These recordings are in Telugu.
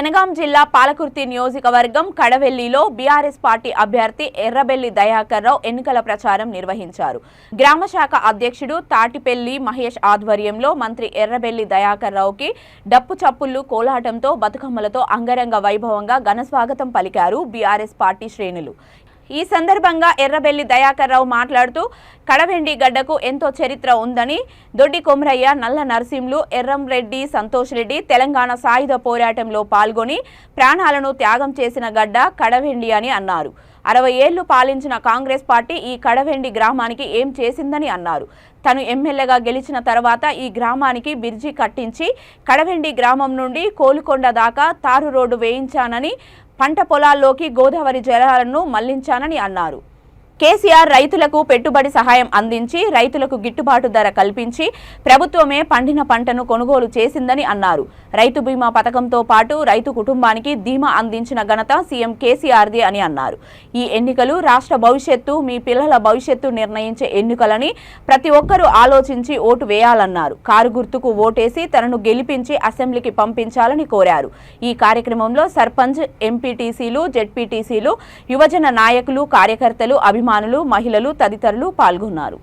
జనగాం జిల్లా పాలకుర్తి నియోజకవర్గం కడవెల్లిలో బీఆర్ఎస్ పార్టీ అభ్యర్థి ఎర్రబెల్లి దయాకర్ రావు ఎన్నికల ప్రచారం నిర్వహించారు. గ్రామ శాఖ అధ్యక్షుడు తాటిపెల్లి మహేష్ ఆధ్వర్యంలో మంత్రి ఎర్రబెల్లి దయాకర్ రావుకి డప్పు చప్పుళ్లు కోలాటంతో బతుకమ్మలతో అంగరంగ వైభవంగా ఘనస్వాగతం పలికారు బీఆర్ఎస్ పార్టీ శ్రేణులు. ఈ సందర్భంగా ఎర్రబెల్లి దయాకర్ రావు మాట్లాడుతూ కడవెండి గడ్డకు ఎంతో చరిత్ర ఉందని, దొడ్డి కొమరయ్య, నల్ల నరసింహులు, ఎర్రంరెడ్డి, సంతోష్ రెడ్డి తెలంగాణ సాయుధ పోరాటంలో పాల్గొని ప్రాణాలను త్యాగం చేసిన గడ్డ కడవెండి అని అన్నారు. 60 ఏళ్లు పాలించిన కాంగ్రెస్ పార్టీ ఈ కడవెండి గ్రామానికి ఏం చేసిందని అన్నారు. తను ఎమ్మెల్యేగా గెలిచిన తర్వాత ఈ గ్రామానికి బిర్జి కట్టించి కడవెండి గ్రామం నుండి కోలుకొండ దాకా తారు రోడ్డు వేయించానని, పంట పొలాల్లోకి గోదావరి జలాలను మళ్లించానని అన్నారు. కేసీఆర్ రైతులకు పెట్టుబడి సహాయం అందించి రైతులకు గిట్టుబాటు ధర కల్పించి ప్రభుత్వమే పండిన పంటను కొనుగోలు చేసిందని అన్నారు. రైతు బీమా పథకంతో పాటు రైతు కుటుంబానికి ధీమా అందించిన ఘనత సీఎం కేసీఆర్ది అని అన్నారు. ఈ ఎన్నికలు రాష్ట్ర భవిష్యత్తు, మీ పిల్లల భవిష్యత్తు నిర్ణయించే ఎన్నికలని ప్రతి ఒక్కరూ ఆలోచించి ఓటు వేయాలన్నారు. కారు గుర్తుకు ఓటేసి తనను గెలిపించి అసెంబ్లీకి పంపించాలని కోరారు. ఈ కార్యక్రమంలో సర్పంచ్, ఎంపీటీసీలు, జెడ్పీటీసీలు, యువజన నాయకులు, కార్యకర్తలు, అభిమానులు, మహిళలు తదితరులు పాల్గొన్నారు.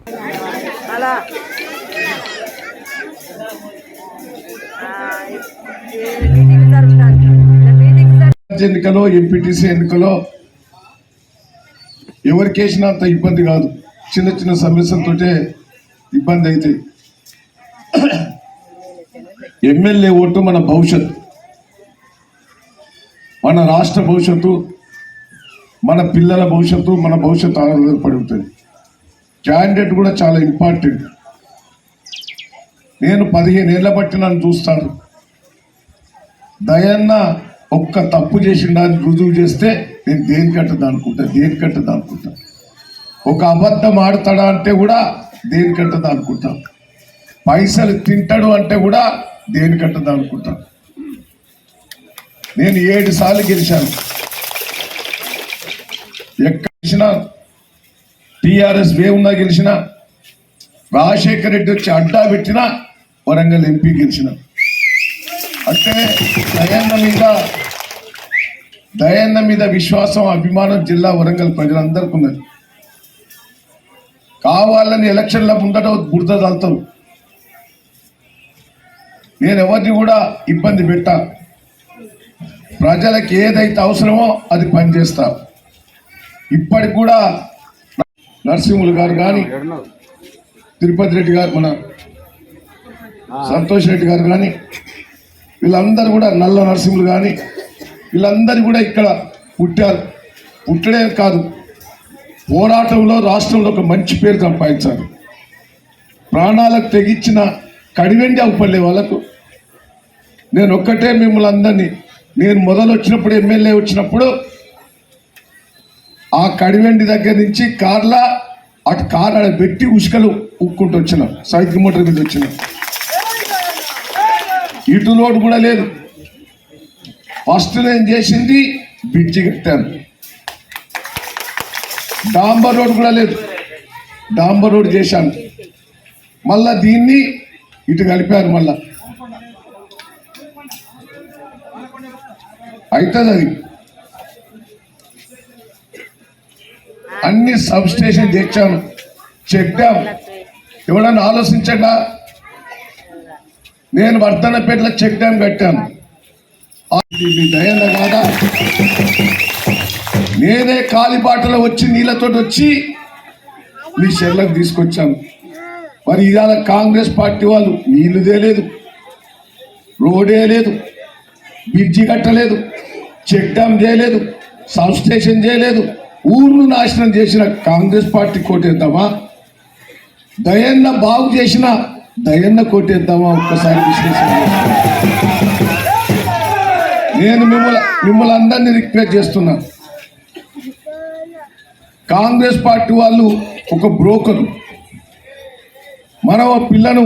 ఎన్నికలో, ఎంపీటీసీ ఎన్నికలో ఎవరికేసినంత ఇబ్బంది కాదు, చిన్న చిన్న సమస్యలతోటే ఇబ్బంది అయితే. ఎమ్మెల్యే ఓటు మన భవిష్యత్తు, మన రాష్ట్ర భవిష్యత్తు, మన పిల్లల భవిష్యత్తు, మన భవిష్యత్తు ఆధారపడి ఉంటుంది. క్యాండిడేట్ కూడా చాలా ఇంపార్టెంట్. నేను 15 ఏళ్ల బట్టి నన్ను చూస్తాను. దయన్న ఒక్క తప్పు చేసిండని రుజువు చేస్తే నేను దేనికట్టదా అనుకుంటా. ఒక అబద్ధం ఆడతాడా అంటే కూడా దేనికట్టదా అనుకుంటా. పైసలు తింటాడు అంటే కూడా దేనికట్టదా అనుకుంటా. నేను 7 సార్లు గెలిచాను. ఎక్కడ గెలిచినా టీఆర్ఎస్ వేవున్నా గెలిచిన, రాజశేఖర్ రెడ్డి వచ్చి అడ్డా పెట్టినా వరంగల్ ఎంపీ గెలిచిన. అంటే దయన్న మీద విశ్వాసం, అభిమానం జిల్లా వరంగల్ ప్రజలందరికీ ఉన్నది. కావాలని ఎలక్షన్ల ముందట బురద తల్తారు. నేను ఎవరిని కూడా ఇబ్బంది పెట్టా. ప్రజలకు ఏదైతే అవసరమో అది పనిచేస్తా. ఇప్పటికి కూడా నరసింహులు గారు కానీ, తిరుపతి రెడ్డి గారు, మన సంతోష్ రెడ్డి గారు కానీ, వీళ్ళందరూ కూడా, నల్ల నరసింహులు కానీ, వీళ్ళందరూ కూడా ఇక్కడ పుట్టారు. పుట్టడే కాదు, పోరాటంలో రాష్ట్రంలో ఒక మంచి పేరు సంపాదించారు. ప్రాణాలకు తెగించిన కడివెండి అవుపల్లే వాళ్ళకు నేను ఒక్కటే మిమ్మల్ని అందరినీ, నేను మొదలు వచ్చినప్పుడు, ఎమ్మెల్యే వచ్చినప్పుడు ఆ కడివెండి దగ్గర నుంచి కార్లా అటు కార్ ఆడ పెట్టి ఉసుకలు ఉక్కుంటూ వచ్చినాం. సైకిల్ మోటార్ మీద వచ్చినాం. ఇటు రోడ్డు కూడా లేదు. ఫస్ట్ నేను చేసింది బ్రిడ్జి కట్టాను. డాంబర్ రోడ్ కూడా లేదు, డాంబర్ రోడ్ చేశాను. మళ్ళా దీన్ని ఇటు కలిపాను. మళ్ళా అవుతుంది అది. అన్ని సబ్ స్టేషన్ తెచ్చాను, చెక్ డ్యామ్. ఎవడన్నా ఆలోచించగా నేను వర్ధనపేటలో చెక్ డ్యామ్ కట్టాను. దయన్న కాదా, నేనే కాలిబాటలో వచ్చి నీళ్ళతో వచ్చి మీ చెర్లకు తీసుకొచ్చాను. మరి ఇవాళ కాంగ్రెస్ పార్టీ వాళ్ళు నీళ్లు తేలేదు, రోడే లేదు, బ్రిడ్జి కట్టలేదు, చెక్ డ్యామ్ చేయలేదు, సబ్ స్టేషన్ చేయలేదు. ఊర్ను నాశనం చేసిన కాంగ్రెస్ పార్టీ కోటేద్దామా, దయన్న బాగు చేసిన దయన్న కోటేద్దామా? ఒక్కసారి విశ్లేషణ. నేను మిమ్మల్ని అందరినీ రిక్వెస్ట్ చేస్తున్నాను. కాంగ్రెస్ పార్టీ వాళ్ళు ఒక బ్రోకరు. మన పిల్లను